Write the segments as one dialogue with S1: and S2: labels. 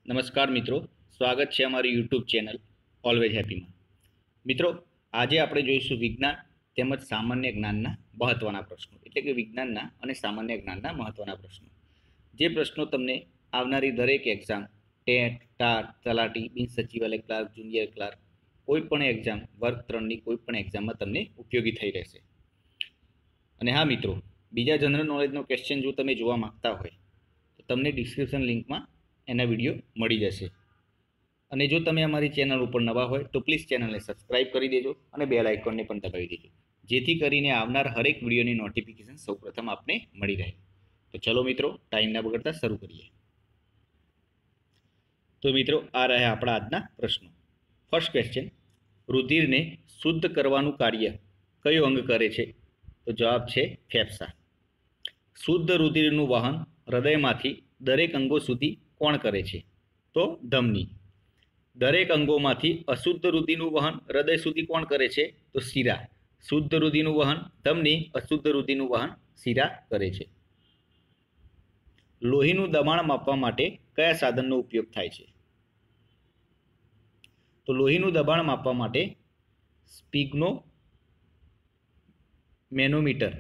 S1: નમસ્કાર મિત્રો, સ્વાગત છે અમારી યુટ્યુબ ચેનલ ઓલવેજ હેપીમાં। મિત્રો, આજે આપણે જોઈશું વિજ્ઞાન તેમજ સામાન્ય જ્ઞાનના મહત્ત્વના પ્રશ્નો, એટલે કે વિજ્ઞાનના અને સામાન્ય જ્ઞાનના મહત્ત્વના પ્રશ્નો। જે પ્રશ્નો તમને આવનારી દરેક એક્ઝામ, ટેટ, ટાટ, તલાટી, બિન સચિવાલય ક્લાર્ક, જુનિયર ક્લાર્ક, કોઈપણ એક્ઝામ, વર્ગ 3ની કોઈપણ એક્ઝામમાં તમને ઉપયોગી થઈ રહેશે। અને હા મિત્રો, બીજા જનરલ નોલેજનો ક્વેશ્ચન જો તમે જોવા માંગતા હોય તો તમને ડિસ્ક્રિપ્શન લિંકમાં એના વિડીયો મળી જશે। અને જો તમે અમારી ચેનલ ઉપર નવા હોય તો પ્લીઝ ચેનલને સબસ્ક્રાઇબ કરી દેજો અને બેલ આઇકોનને પણ દબાવી દેજો, જેથી કરીને આવનાર હરેક વિડીયોની નોટિફિકેશન સૌપ્રથમ આપને મળી રહે। તો ચલો મિત્રો, ટાઈમ ના બગાડતા શરૂ કરીએ। તો મિત્રો, આ રહ્યા આપણા આજના પ્રશ્નો। ફર્સ્ટ ક્વેશ્ચન, રુધિરને શુદ્ધ કરવાનું કાર્ય કયું અંગ કરે છે? તો જવાબ છે ફેફસા। શુદ્ધ રુધિરનું વહન હૃદયમાંથી દરેક અંગો સુધી કોણ કરે છે? તો ધમની। દરેક અંગોમાંથી અશુદ્ધ રુધિરનું વહન હૃદય સુધી કોણ કરે છે? તો શિરા। શુદ્ધ રુધિરનું વહન ધમની, અશુદ્ધ રુધિરનું વહન શિરા કરે છે। લોહીનું દબાણ માપવા માટે કયા સાધનનો ઉપયોગ થાય છે? તો લોહીનું દબાણ માપવા માટે સ્પિગ્મોમેનોમીટર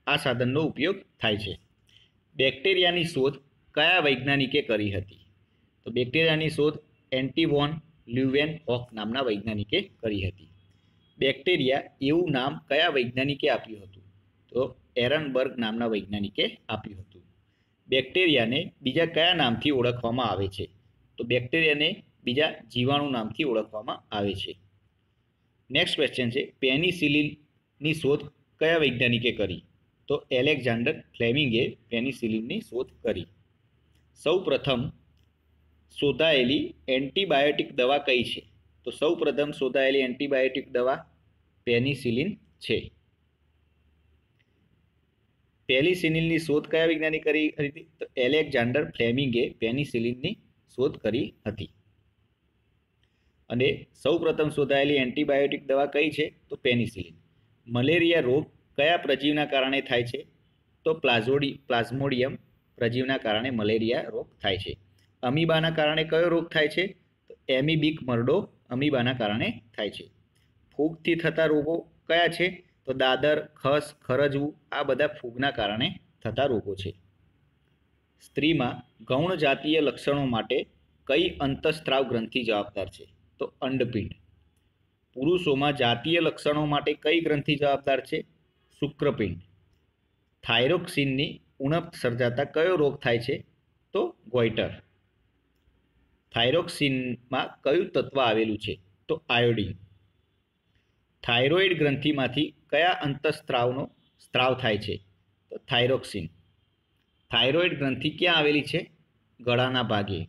S1: આ સાધનનો ઉપયોગ થાય છે। બેક્ટેરિયાની શોધ કયા વૈજ્ઞાનિકે કરી હતી? તો બેક્ટેરિયાની શોધ એન્ટીવોન લ્યુવેનહોક નામના વૈજ્ઞાનિકે કરી હતી। બેક્ટેરિયા એવું નામ કયા વૈજ્ઞાનિકે આપ્યું હતું? તો એરનબર્ગ નામના વૈજ્ઞાનિકે આપ્યું હતું। બેક્ટેરિયાને બીજા કયા નામથી ઓળખવામાં આવે છે? તો બેક્ટેરિયાને બીજા જીવાણુ નામથી ઓળખવામાં આવે છે। નેક્સ્ટ ક્વેશ્ચન છે, પેનિસિલિનની શોધ કયા વૈજ્ઞાનિકે કરી? તો એલેક્ઝાન્ડર ફ્લેમિંગે પેનિસિલિનની શોધ કરી। સૌપ્રથમ શોધાયેલી એન્ટીબાયોટિક દવા કઈ છે? તો સૌપ્રથમ શોધાયેલી એન્ટીબાયોટિક દવા પેનિસિલિન છે। પેનિસિલિનની શોધ કયા વૈજ્ઞાનિકે કરી હતી? તો એલેક્ઝાન્ડર ફ્લેમિંગે પેનિસિલિનની શોધ કરી હતી। અને સૌપ્રથમ શોધાયેલી એન્ટીબાયોટિક દવા કઈ છે? તો પેનિસિલિન। મલેરિયા રોગ કયા પ્રજીવના કારણે થાય છે? તો પ્લાઝ્મોડિયમ પ્રજીવના કારણે મલેરિયા રોગ થાય છે। અમીબાના કારણે કયો રોગ થાય છે? તો એમીબિક મર્ડો અમીબાના કારણે થાય છે। ફૂગથી થતા રોગો કયા છે? તો દાદર, ખસ, ખરજવું આ બધા ફૂગના કારણે થતા રોગો છે। સ્ત્રીમાં ગૌણ જાતીય લક્ષણો માટે કઈ અંતઃસ્ત્રાવ ગ્રંથિ જવાબદાર છે? તો અંડપિંડ। પુરુષોમાં જાતીય લક્ષણો માટે કઈ ગ્રંથિ જવાબદાર છે? શુક્રપિંડ। થાઇરોક્સિનની ઉણપ સર્જાતા કયો રોગ થાય છે? તો ગોઈટર। થાઇરોક્સિનમાં કયું તત્વ આવેલું છે? તો આયોડિન। થાઇરોઇડ ગ્રંથિમાંથી કયા અંતઃસ્ત્રાવનો સ્ત્રાવ થાય છે? તો થાઇરોક્સિન। થાઇરોઇડ ગ્રંથિ ક્યાં આવેલી છે? ગળાના ભાગે।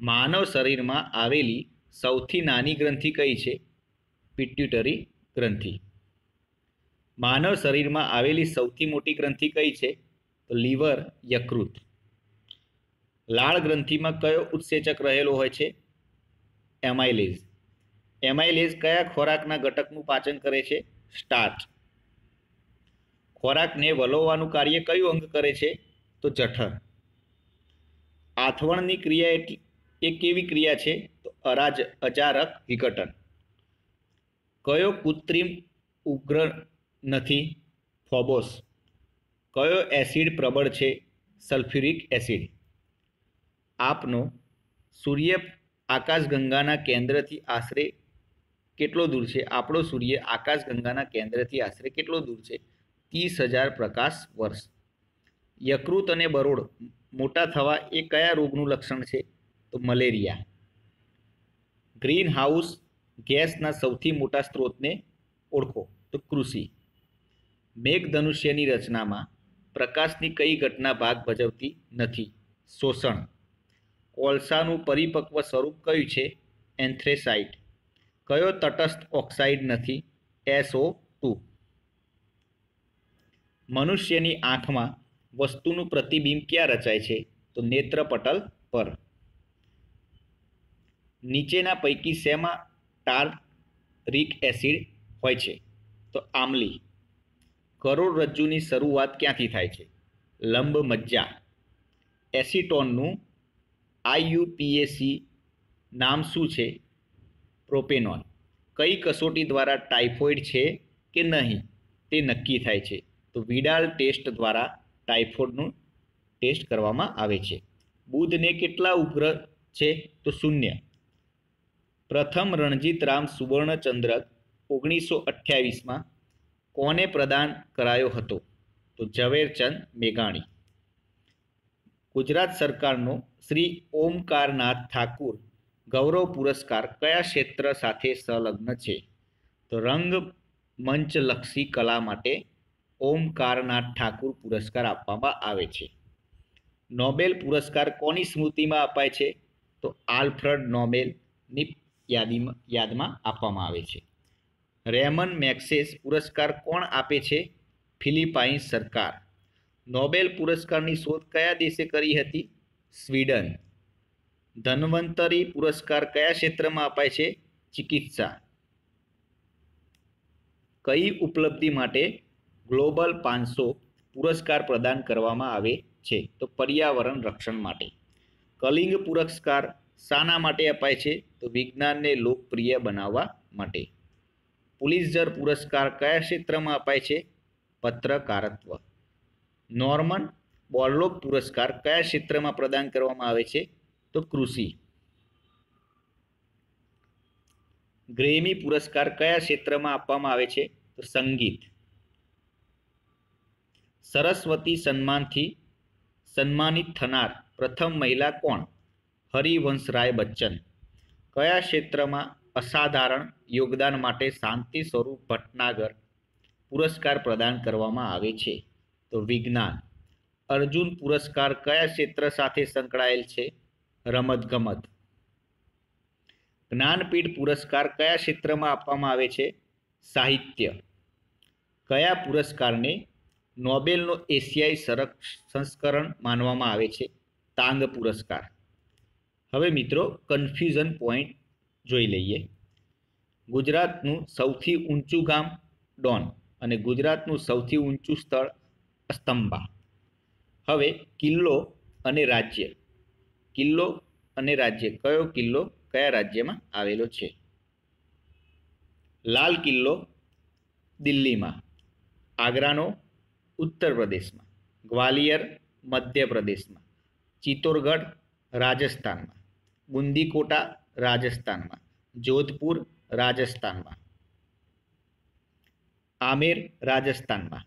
S1: માનવ શરીરમાં આવેલી સૌથી નાની ગ્રંથિ કઈ છે? પિટ્યુટરી ગ્રંથિ। માનવ શરીરમાં આવેલી સૌથી મોટી ગ્રંથિ કઈ છે? તો લીવર યકૃત। લાળ ગ્રંથિમાં કયો ઉત્સેચક રહેલો હોય છે? એમાઇલેઝ। એમાઇલેઝ કયા ખોરાકના ઘટકનું પાચન કરે છે? સ્ટાર્ચ। ખોરાકને વલોવવાનું કાર્ય કયું અંગ કરે છે? તો જઠર। આથવણની ક્રિયા એ કેવી ક્રિયા છે? તો અજારક વિઘટન। કયો કૃત્રિમ ઉગ્ર નથી? ફોબોસ। કયો એસિડ પ્રબળ છે? Sulphuric acid. આપનો સૂર્ય આકાશગંગાના કેન્દ્રથી આશરે કેટલો દૂર છે? આપણો સૂર્ય આકાશગંગાના કેન્દ્રથી આશરે કેટલો દૂર છે? 30,000 પ્રકાશ વર્ષ। યકૃત અને બરોળ મોટા થવા એ કયા રોગનું લક્ષણ છે? તો મલેરિયા। ગ્રીન હાઉસ ગેસના સૌથી મોટા સ્ત્રોતને ઓળખો? તો કૃષિ। મેઘધનુષ્યની રચનામાં પ્રકાશની કઈ ઘટના ભાગ ભજવતી નથી? શોષણ। કોલસાનું પરિપક્વ સ્વરૂપ કયું છે? એન્થ્રેસાઇટ। કયો તટસ્થ ઓક્સાઇડ નથી? SO2। મનુષ્યની આંખમાં વસ્તુનું પ્રતિબિંબ ક્યાં રચાય છે? તો નેત્રપટલ પર। નીચેના પૈકી શેમાં ટાર્ટરિક એસિડ હોય છે? તો આમલી। કરોડરજ્જુની શરૂઆત ક્યાંથી થાય છે? લંબ મજ્જા। એસિટોનનું IUPAC નામ શું છે? પ્રોપેનોન. કઈ કસોટી દ્વારા ટાઇફોઇડ છે કે નહીં તે નક્કી થાય છે? તો વિડાલ ટેસ્ટ દ્વારા ટાઇફોઇડનું ટેસ્ટ કરવામાં આવે છે. બુધને કેટલા ઉપગ્રહ છે? તો 0. પ્રથમ રણજીતરામ સુવર્ણચંદ્રક 1928માં કોને પ્રદાન કરાયો હતો? તો ઝવેરચંદ મેઘાણી. ગુજરાત સરકારનો શ્રી ઓમકારનાથ ઠાકુર ગૌરવ પુરસ્કાર કયા ક્ષેત્ર સાથે સંલગ્ન છે? તો રંગમંચલક્ષી કલા માટે ઓમકારનાથ ઠાકુર પુરસ્કાર આપવામાં આવે છે. નોબેલ પુરસ્કાર કોની સ્મૃતિમાં અપાય છે? તો આલ્ફ્રેડ નોબેલની યાદમાં આપવામાં આવે છે. રેમન મેગ્સેસ પુરસ્કાર કોણ આપે છે? ફિલિપાઇન્સ સરકાર. નોબેલ પુરસ્કારની શોધ કયા દેશે કરી હતી? સ્વીડન. ધન્વંતરી પુરસ્કાર કયા ક્ષેત્રમાં અપાય છે? ચિકિત્સા. કઈ ઉપલબ્ધિ માટે ગ્લોબલ 500 પુરસ્કાર પ્રદાન કરવામાં આવે છે? તો પર્યાવરણ રક્ષણ માટે. કલિંગ પુરસ્કાર શાના માટે અપાય છે? તો વિજ્ઞાનને લોકપ્રિય બનાવવા માટે. પુલિત્ઝર પુરસ્કાર કયા ક્ષેત્રમાં અપાય છે? પત્રકારત્વ. નોર્મન બોરલોગ પુરસ્કાર કયા ક્ષેત્રમાં પ્રદાન કરવામાં આવે છે? તો કૃષિ. ગ્રેમી પુરસ્કાર કયા ક્ષેત્રમાં આપવામાં આવે છે? તો સંગીત. સરસ્વતી સન્માનથી સન્માનિત થનાર પ્રથમ મહિલા કોણ? હરિવંશરાય બચ્ચન. કયા ક્ષેત્રમાં અસાધારણ યોગદાન માટે શાંતિ સ્વરૂપ ભટનાગર પુરસ્કાર પ્રદાન કરવામાં આવે છે? તો વિજ્ઞાન. અર્જુન પુરસ્કાર કયા ક્ષેત્ર સાથે સંકળાયેલ છે? રમતગમત. જ્ઞાનપીઠ પુરસ્કાર કયા ક્ષેત્રમાં આપવામાં આવે છે? સાહિત્ય. કયા પુરસ્કારને નોબેલનો એશિયાઈ સંસ્કરણ માનવામાં આવે છે? તાંગ પુરસ્કાર. હવે મિત્રો કન્ફ્યુઝન પોઈન્ટ જોઈ લઈએ. ગુજરાતનું સૌથી ઊંચું ગામ ડોન અને ગુજરાતનું સૌથી ઊંચું સ્થળ સ્તંભા. હવે કિલ્લો અને રાજ્ય. કિલ્લો અને રાજ્ય. કયો કિલ્લો કયા રાજ્યમાં આવેલો છે? લાલ કિલ્લો દિલ્હીમાં, આગ્રાનો ઉત્તર પ્રદેશમાં, ગ્વાલિયર મધ્યપ્રદેશમાં, ચિત્તોડગઢ રાજસ્થાનમાં, બુંદીકોટા રાજસ્થાનમાં, જોધપુર રાજસ્થાનમાં, આમેર રાજસ્થાનમાં,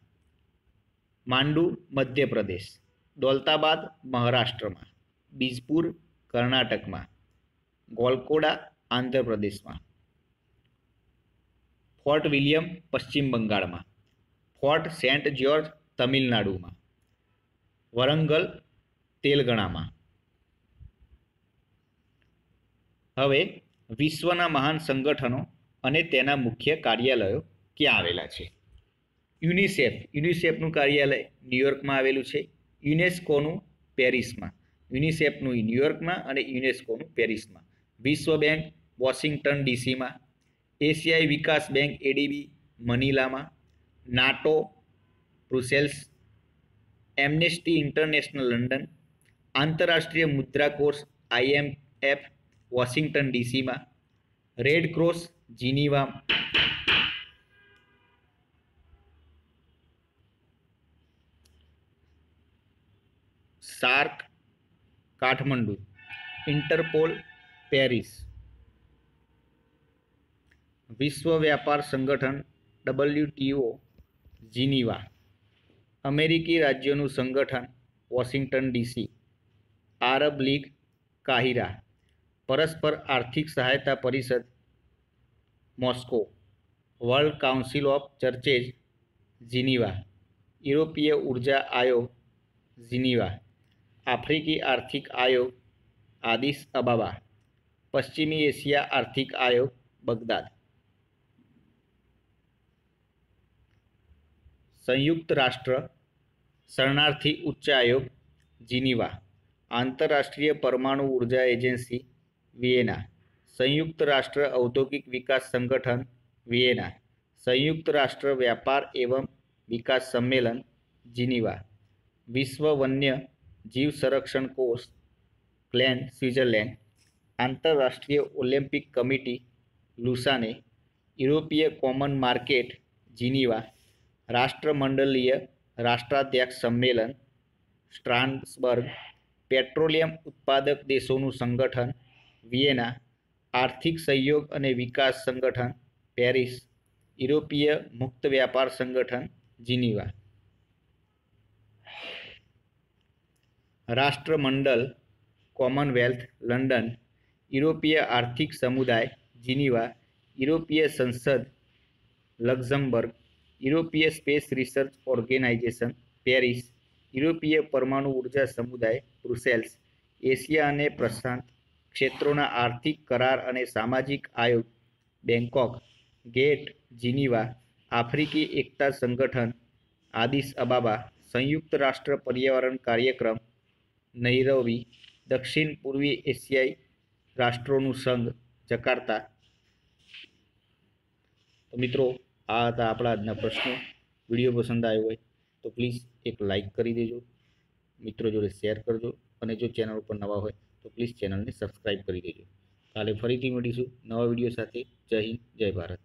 S1: માંડુ મધ્યપ્રદેશ, દૌલતાબાદ મહારાષ્ટ્રમાં, બીજપુર કર્ણાટકમાં, ગોલકોડા આંધ્રપ્રદેશમાં, ફોર્ટ વિલિયમ પશ્ચિમ બંગાળમાં, ફોર્ટ સેન્ટ જ્યોર્જ તમિલનાડુમાં, વરંગલ તેલંગાણામાં. હવે વિશ્વના મહાન સંગઠનો અને તેના મુખ્ય કાર્યાલયો ક્યાં આવેલા છે? યુનિસેફનું કાર્યાલય ન્યુયોર્કમાં આવેલું છે. યુનેસ્કોનું પેરિસમાં. યુનિસેફનું ન્યુયોર્કમાં અને યુનેસ્કોનું પેરિસમાં. વિશ્વ બેંક વોશિંગ્ટન ડીસીમાં. એશિયાઈ વિકાસ બેંક એડીબી મનીલામાં. NATO Brussels. Amnesty International London. આંતરરાષ્ટ્રીય મુદ્રા કોષ IMF વોશિંગ્ટન ડીસીમાં. Red Cross Geneva. SAARC Kathmandu. Interpol Paris. વિશ્વ વ્યાપાર સંગઠન WTO જીનીવા. અમેરિકી રાજ્યોનું સંગઠન વોશિંગ્ટન ડીસી. આરબ લીગ કાહિરા. પરસ્પર આર્થિક સહાયતા પરિષદ Moscow. World Council of Churches Geneva. યુરોપીય ઉર્જા આયોગ જીનીવા. આફ્રિકી આર્થિક આયોગ આદિસ અબાબા. પશ્ચિમી એશિયા આર્થિક આયોગ બગદાદ. સંયુક્ત રાષ્ટ્ર શરણાર્થી ઉચ્ચાયોગ જીનીવા. આંતરરાષ્ટ્રીય પરમાણુ ઉર્જા એજન્સી વિયેના. સંયુક્ત રાષ્ટ્ર ઔદ્યોગિક વિકાસ સંગઠન વિયેના. સંયુક્ત રાષ્ટ્ર વ્યાપાર એવં વિકાસ સંમેલન જીનીવા. વિશ્વ વન્ય જીવ સંરક્ષણ કોષ ક્લેન સ્વિટ્ઝરલેન્ડ, આંતરરાષ્ટ્રીય ઓલિમ્પિક કમિટી લુસાને, યુરોપીય કોમન માર્કેટ જીનીવા, રાષ્ટ્રમંડલીય રાષ્ટ્રાધ્યક્ષ સંમેલન સ્ટ્રાસબર્ગ, પેટ્રોલિયમ ઉત્પાદક દેશોનું સંગઠન વિયેના, આર્થિક સહયોગ અને વિકાસ સંગઠન પેરિસ, યુરોપીય મુક્ત વ્યાપાર સંગઠન જીનીવા. રાષ્ટ્રમંડળ કોમનવેલ્થ લંડન, યુરોપીય આર્થિક સમુદાય જીનીવા, યુરોપીય સંસદ લક્ઝમબર્ગ, યુરોપીય સ્પેસ રિસર્ચ ઓર્ગેનાઇઝેશન પેરિસ, યુરોપીય પરમાણુ ઉર્જા સમુદાય બ્રુસેલ્સ, એશિયા અને પ્રશાંત ક્ષેત્રોના આર્થિક કરાર અને સામાજિક આયોગ બેંકોક, ગેટ જીનીવા, આફ્રિકી એકતા સંગઠન આદિસ અબાબા, સંયુક્ત રાષ્ટ્ર પર્યાવરણ કાર્યક્રમ નૈરોબી, દક્ષિણ પૂર્વી એશિયાઈ રાષ્ટ્રોનું સંઘ જકાર્તા. તો મિત્રો, આ હતા આપણા આજના પ્રશ્નો. વિડીયો પસંદ આવ્યો હોય તો પ્લીઝ એક લાઈક કરી દેજો, મિત્રો જોડે શેર કરજો, અને જો ચેનલ ઉપર નવા હોય તો પ્લીઝ ચેનલને સબસ્ક્રાઈબ કરી દેજો. કાલે ફરીથી મળીશું નવા વિડીયો સાથે. જય હિન્દ, જય ભારત.